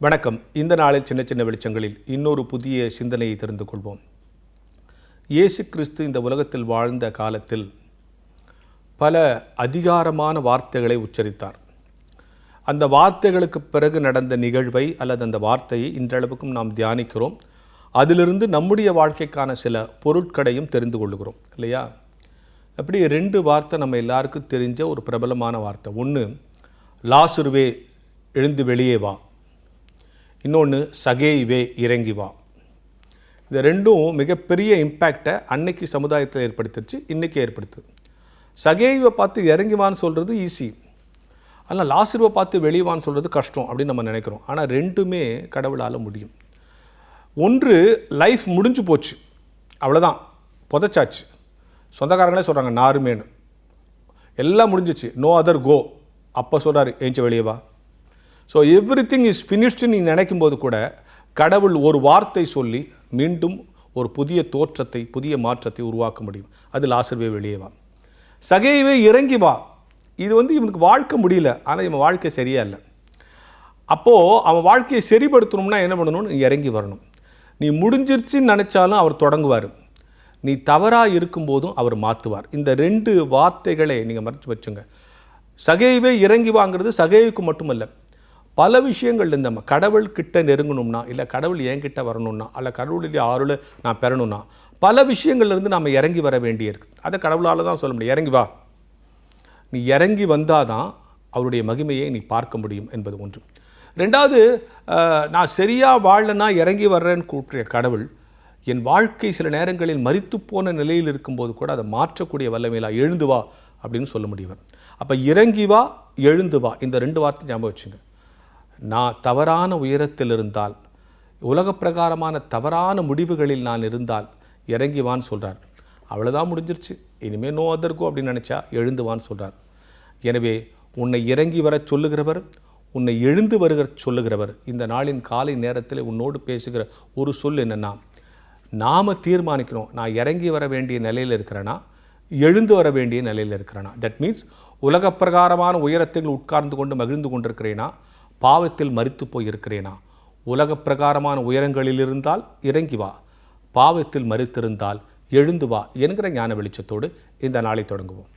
வணக்கம். இந்த நாளில் சின்ன சின்ன வெளிச்சங்களில் இன்னொரு புதிய சிந்தனையை தெரிந்து கொள்வோம். இயேசு கிறிஸ்து இந்த உலகத்தில் வாழ்ந்த காலத்தில் பல அதிகாரமான வார்த்தைகளை உச்சரித்தார். அந்த வார்த்தைகளுக்கு பிறகு நடந்த நிகழ்வை அல்லது அந்த வார்த்தையை இன்றளவுக்கும் நாம் தியானிக்கிறோம். அதிலிருந்து நம்முடைய வாழ்க்கைக்கான சில பொருட்களையும் தெரிந்து கொள்கிறோம் இல்லையா? அப்படி 2 வார்த்தை நம்ம எல்லாருக்கும் தெரிஞ்ச ஒரு பிரபலமான வார்த்தை. ஒன்று, லாசருவே எழுந்து வெளியே வா. இன்னொன்று, சகேயுவே இறங்கி வா. இந்த ரெண்டும் மிகப்பெரிய இம்பேக்டை அன்னைக்கு சமுதாயத்தில் ஏற்படுத்திடுச்சு, இன்றைக்கி ஏற்படுத்துது. சகேயுவை பார்த்து இறங்கி வான்னு சொல்கிறது ஈஸி, ஆனால் லாசருவை பார்த்து வெளியவான்னு சொல்கிறது கஷ்டம் அப்படின்னு நம்ம நினைக்கிறோம். ஆனால் ரெண்டுமே கடவுளால் முடியும். ஒன்று, லைஃப் முடிஞ்சு போச்சு, அவ்வளோதான், புதைச்சாச்சு. சொந்தக்காரங்களே சொல்கிறாங்க நாருமேனு, எல்லாம் முடிஞ்சிச்சு, நோ அதர் கோ. அப்போ சொல்கிறாரு ஏஞ்சி வெளியே வா. So every thing is finished நீ நினைக்கும் போது கூட கடவுள் ஒரு வார்த்தை சொல்லி மீண்டும் ஒரு புதிய தோற்றத்தை, புதிய மாற்றத்தை உருவாக்க முடியும். அது லாசருவே வெளியே வா. சகேயுவே இறங்கி வா. இது இவனுக்கு வாழ்க்கை முடியல, ஆனால் இவன் வாழ்க்கை சரியா இல்லை. அப்போது அவன் வாழ்க்கையை சரிப்படுத்தணும்னா என்ன பண்ணணும்? நீ இறங்கி வரணும். நீ முடிஞ்சிருச்சுன்னு நினச்சாலும் அவர் தொடங்குவார், நீ தவறாக இருக்கும்போதும் அவர் மாற்றுவார். இந்த 2 வார்த்தைகளை நீங்கள் மறைச்சு வச்சுங்க. சகேயுவே இறங்கி வாங்கிறது சகேயுக்கு மட்டுமல்ல, பல விஷயங்கள் நம்ம கடவுள் கிட்ட நெருங்கணும்னா, இல்லை கடவுள் என்கிட்ட வரணும்னா, அல்ல கடவுளுடைய ஆறுல நான் பெறணும்னா, பல விஷயங்கள்லேருந்து நம்ம இறங்கி வர வேண்டியிருக்கு. அதை கடவுளால் தான் சொல்ல முடியும். இறங்கி வா. நீ இறங்கி வந்தால் தான் அவருடைய மகிமையை நீ பார்க்க முடியும் என்பது ஒன்று. 2வது, நான் சரியாக வாழலைன்னா இறங்கி வர்றேன்னு கூப்பிட்ற கடவுள் என் வாழ்க்கை சில நேரங்களில் மரித்து போன நிலையில் இருக்கும்போது கூட அதை மாற்றக்கூடிய வல்லமையிலா எழுந்து வா அப்படின்னு சொல்ல முடியும். அப்போ இறங்கி வா, எழுந்து வா, இந்த 2 வார்த்தை ஞாபகம் வச்சுங்க. நான் தவறான உயரத்தில் இருந்தால், உலக பிரகாரமான தவறான முடிவுகளில் நான் இருந்தால் இறங்கி வான்னு சொல்கிறார். அவ்வளோதான், முடிஞ்சிருச்சு, இனிமேல் நோ அதர்கோ அப்படின்னு நினச்சா எழுந்து வான்னு சொல்கிறார். எனவே உன்னை இறங்கி வர சொல்லுகிறவர், உன்னை எழுந்து வருகிற சொல்லுகிறவர் இந்த நாளின் காலை நேரத்தில் உன்னோடு பேசுகிற ஒரு சொல் என்னென்னா, நாம் தீர்மானிக்கணும், நான் இறங்கி வர வேண்டிய நிலையில் இருக்கிறேனா, எழுந்து வர வேண்டிய நிலையில் இருக்கிறேனா. தட் மீன்ஸ் உலக பிரகாரமான உயரத்தில் உட்கார்ந்து கொண்டு மகிழ்ந்து கொண்டிருக்கிறேனா, பாவத்தில் மரித்து போய் இருக்கிறேனா. உலக பிரகாரமான உயரங்களில் இருந்தால் இறங்கி வா, பாவத்தில் மரித்திருந்தால் எழுந்து வா என்கிற ஞான வெளிச்சத்தோடு இந்த நாளை தொடங்குவோம்.